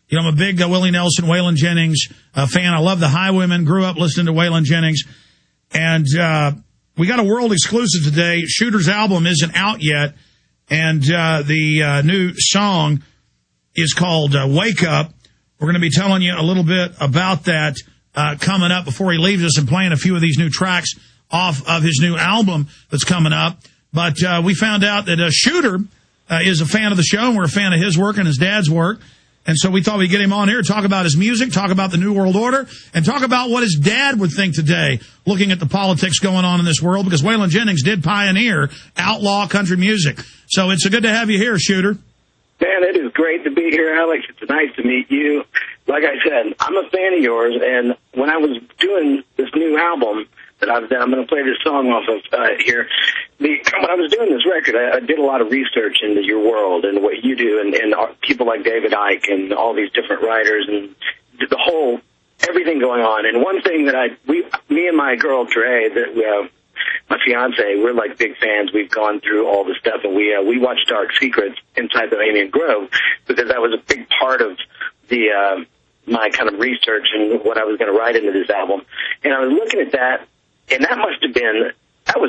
You know, I'm a big Willie Nelson, Waylon Jennings fan. I love the Highwaymen. Grew up listening to Waylon Jennings. And we got a world exclusive today. Shooter's album isn't out yet. And the new song is called Wake Up. We're going to be telling you a little bit about that coming up before he leaves us and playing a few of these new tracks off of his new album that's coming up. But we found out that Shooter is a fan of the show, and we're a fan of his work and his dad's work. And so we thought we'd get him on here, talk about his music, talk about the New World Order, and talk about what his dad would think today, looking at the politics going on in this world, because Waylon Jennings did pioneer outlaw country music. So it's good to have you here, Shooter. Man, it is great to be here, Alex. It's nice to meet you. Like I said, I'm a fan of yours, and when I was doing this new album that I'm going to play this song off of here, when I was doing this record, I did a lot of research into your world and what you do, and people like David Icke and all these different writers and the whole everything going on. And one thing that me and my girl Dre, my fiance, we're like big fans. We've gone through all the stuff, and we watched Dark Secrets inside the Bohemian Grove because that was a big part of the my kind of research and what I was going to write into this album. And I was looking at that, and that was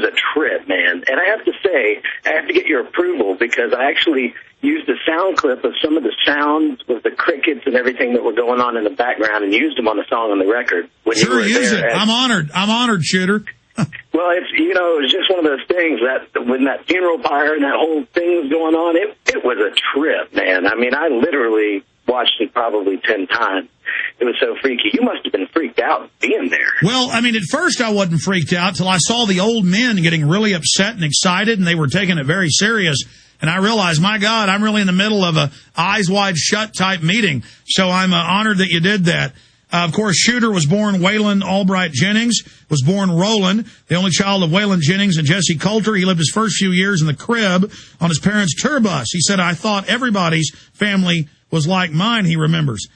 a trip, man. And I have to say, I have to get your approval because I actually used a sound clip of some of the sounds with the crickets and everything that were going on in the background and used them on the song on the record. Sure, use it. I'm honored, Shooter. Well, it was just one of those things that when that funeral pyre and that whole thing was going on, it was a trip, man. I mean, I literally watched it probably 10 times. It was so freaky. You must have been freaked out being there. Well, I mean, at first I wasn't freaked out till I saw the old men getting really upset and excited, and they were taking it very serious. And I realized, my God, I'm really in the middle of a eyes wide shut type meeting. So I'm honored that you did that. Of course, Shooter was born Waylon Albright Jennings, was born Roland, the only child of Waylon Jennings and Jessie Coulter. He lived his first few years in the crib on his parents' tour bus. He said, I thought everybody's family was like mine, he remembers.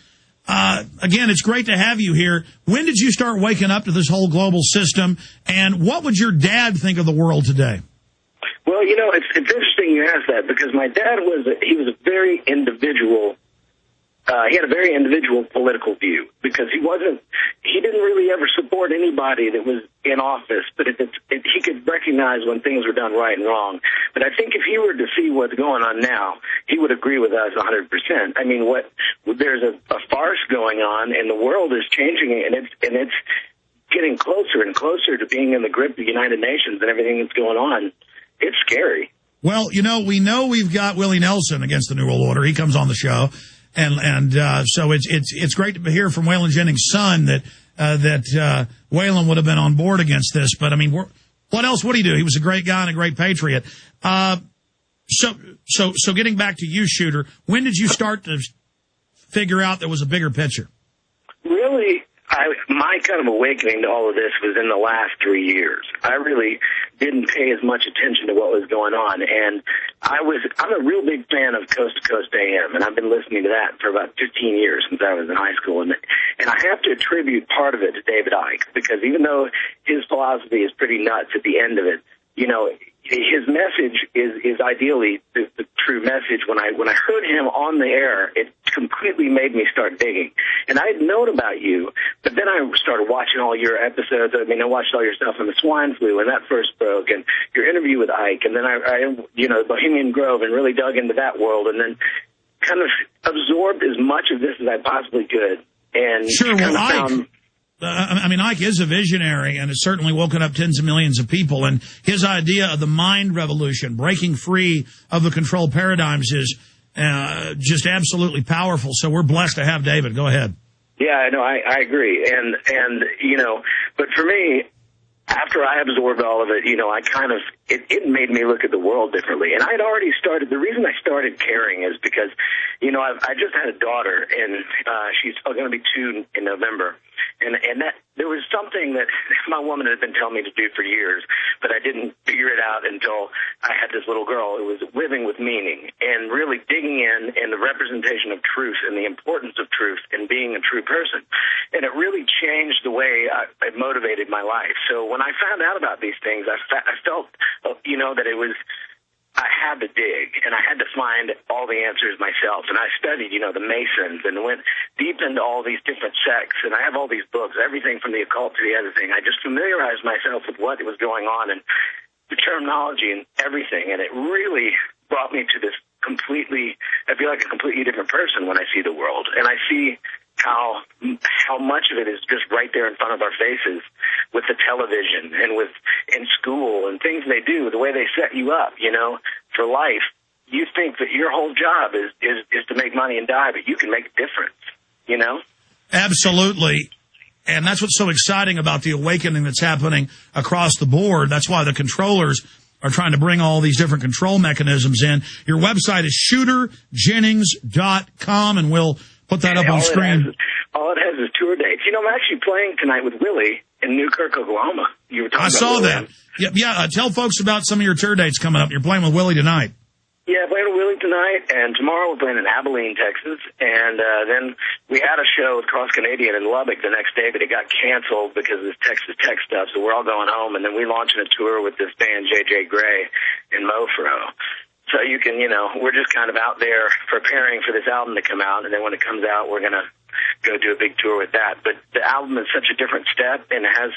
Again, it's great to have you here. When did you start waking up to this whole global system, and what would your dad think of the world today? Well, you know, it's interesting you ask that because my dad was a very individual. He had a very individual political view because he didn't really ever support anybody that was in office, but he could recognize when things were done right and wrong. But I think if he were to see what's going on now, he would agree with us 100%. I mean, there's a farce going on, and the world is changing, and it's getting closer and closer to being in the grip of the United Nations and everything that's going on. It's scary. Well, you know we've got Willie Nelson against the New World Order. He comes on the show. And so it's great to hear from Waylon Jennings' son that Waylon would have been on board against this. But I mean, what else would he do? He was a great guy and a great patriot. So getting back to you, Shooter, when did you start to figure out there was a bigger picture? Really, my kind of awakening to all of this was in the last 3 years. I really didn't pay as much attention to what was going on, and I'm a real big fan of Coast to Coast AM, and I've been listening to that for about 15 years since I was in high school, and I have to attribute part of it to David Icke, because even though his philosophy is pretty nuts at the end of it, you know, his message is ideally the true message. When I heard him on the air, it completely made me start digging. And I had known about you, but then I started watching all your episodes. I mean, I watched all your stuff on the swine flu when that first broke, and your interview with Ike, and then I Bohemian Grove, and really dug into that world, and then kind of absorbed as much of this as I possibly could. And sure, well, Ike. Ike is a visionary and has certainly woken up tens of millions of people. And his idea of the mind revolution, breaking free of the control paradigms, is just absolutely powerful. So we're blessed to have David. Go ahead. Yeah, no, I agree. And you know, but for me, after I absorbed all of it, you know, it made me look at the world differently. And I'd already started, the reason I started caring is because, you know, I just had a daughter, and she's going to be 2 in November. And that there was something that my woman had been telling me to do for years, but I didn't figure it out until I had this little girl who was living with meaning and really digging in the representation of truth and the importance of truth and being a true person. And it really changed the way it motivated my life. So when I found out about these things, I felt, you know, that it was I had to dig, and I had to find all the answers myself. And I studied, the Masons, and went deep into all these different sects. And I have all these books, everything from the occult to the other thing. I just familiarized myself with what was going on and the terminology and everything. And it really brought me to this I feel like a completely different person when I see the world. And I see how much of it is just right there in front of our faces with the television and in school and things they do, the way they set you up, for life. You think that your whole job is to make money and die, but you can make a difference, Absolutely. And that's what's so exciting about the awakening that's happening across the board. That's why the controllers are trying to bring all these different control mechanisms in. Your website is shooterjennings.com, and we'll put that up on screen. All it has is tour dates. I'm actually playing tonight with Willie in Newkirk, Oklahoma. You were talking about saw that. Yeah. Tell folks about some of your tour dates coming up. You're playing with Willie tonight. Yeah, playing with Willie tonight, and tomorrow we're playing in Abilene, Texas. And then we had a show with Cross Canadian in Lubbock the next day, but it got canceled because of this Texas Tech stuff, so we're all going home. And then we launching a tour with this band, J.J. Gray, in Mofro. So you can, we're just kind of out there preparing for this album to come out, and then when it comes out, we're going to go do a big tour with that. But the album is such a different step, and it has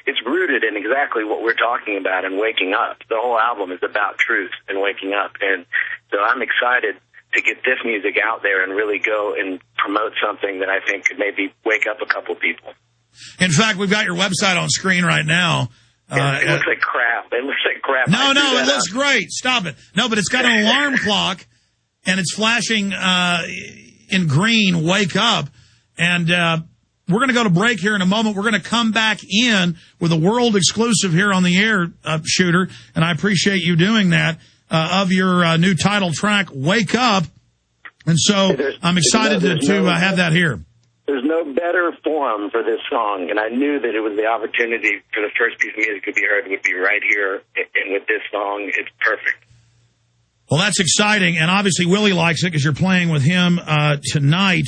it's rooted in exactly what we're talking about and waking up. The whole album is about truth and waking up. And so I'm excited to get this music out there and really go and promote something that I think could maybe wake up a couple people. In fact, we've got your website on screen right now. It looks like crap. It looks like crap. No, it looks great. Stop it. No, but it's got an alarm clock, and it's flashing in green, wake up. And we're going to go to break here in a moment. We're going to come back in with a world exclusive here on the air, Shooter, and I appreciate you doing that, of your new title track, Wake Up. And so I'm excited to have that here. There's no better forum for this song, and I knew that it was the opportunity for the first piece of music to be heard would be right here, and with this song, it's perfect. Well, that's exciting, and obviously Willie likes it because you're playing with him tonight.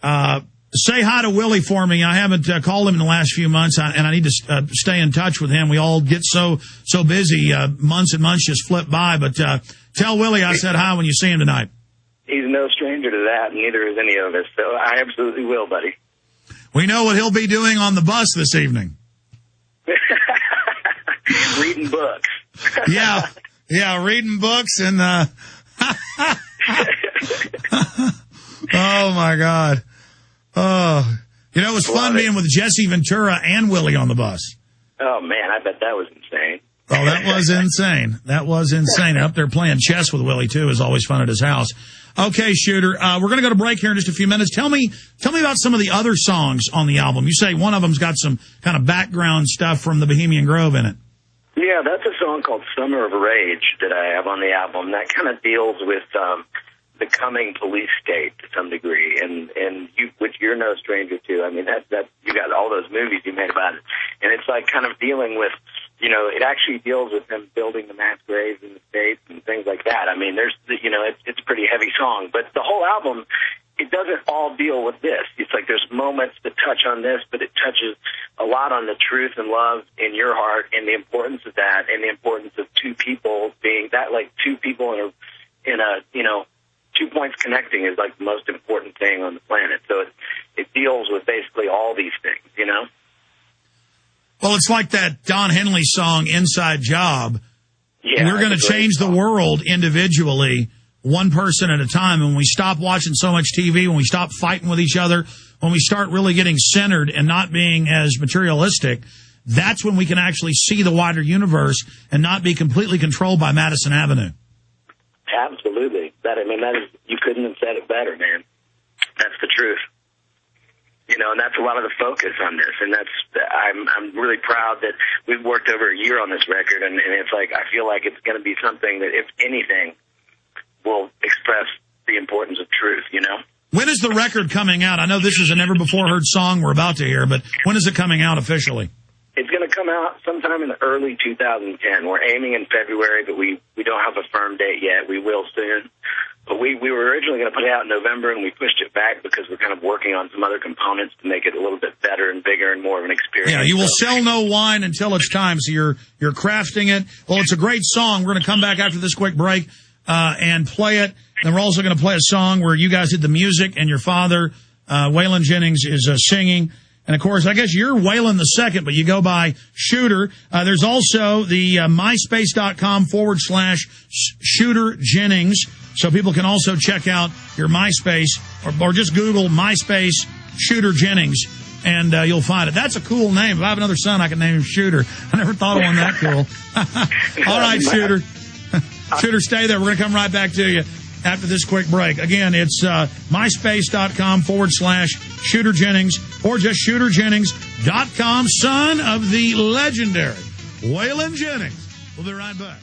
Say hi to Willie for me. I haven't called him in the last few months, and I need to stay in touch with him. We all get so busy. Months and months just flip by, but tell Willie I said hi when you see him tonight. He's no stranger to that, and neither is any of us, so I absolutely will, buddy. We know what he'll be doing on the bus this evening. Reading books. Yeah, reading books and... Oh, my God. Oh, it was fun being with Jesse Ventura and Willie on the bus. Oh, man, I bet that was insane. Oh, that was insane. That was insane. Up there playing chess with Willie, too, is always fun at his house. Okay, Shooter, we're going to go to break here in just a few minutes. Tell me about some of the other songs on the album. You say one of them's got some kind of background stuff from the Bohemian Grove in it. Yeah, that's a song called Summer of Rage that I have on the album. That kind of deals with the coming police state to some degree, and which you're no stranger to. I mean, that you got all those movies you made about it, and it's like kind of dealing with, it actually deals with them building the mass graves in the States and things like that. I mean, it's a pretty heavy song, but the whole album, it doesn't all deal with this. It's like there's moments that touch on this, but it touches a lot on the truth and love in your heart and the importance of that and the importance of two people being that, like two people in a 2 points connecting is like the most important thing on the planet. So it deals with basically all these things, Well, it's like that Don Henley song, Inside Job. Yeah, we're going to change the world individually, one person at a time. And when we stop watching so much TV, when we stop fighting with each other, when we start really getting centered and not being as materialistic, that's when we can actually see the wider universe and not be completely controlled by Madison Avenue. Absolutely. That is, you couldn't have said it better, man. That's the truth. And that's a lot of the focus on this. And I'm really proud that we've worked over a year on this record. And it's like, I feel like it's going to be something that, if anything, will express the importance of truth, When is the record coming out? I know this is a never-before-heard song we're about to hear, but when is it coming out officially? It's going to come out sometime in the early 2010. We're aiming in February, but we don't have a firm date yet. We will soon. But we were originally going to put it out in November, and we pushed it back because we're kind of working on some other components to make it a little bit better and bigger and more of an experience. Yeah, you will sell no wine until it's time, so you're crafting it. Well, it's a great song. We're going to come back after this quick break and play it. Then we're also going to play a song where you guys did the music and your father, Waylon Jennings, is singing. And, of course, I guess you're Waylon the second, but you go by Shooter. There's also the myspace.com/Shooter Jennings, so people can also check out your MySpace or just Google MySpace Shooter Jennings, and you'll find it. That's a cool name. If I have another son, I can name him Shooter. I never thought of one that cool. All right, Shooter. Shooter, stay there. We're going to come right back to you after this quick break. Again, it's myspace.com/Shooter Jennings or just shooterjennings.com, son of the legendary Waylon Jennings. We'll be right back.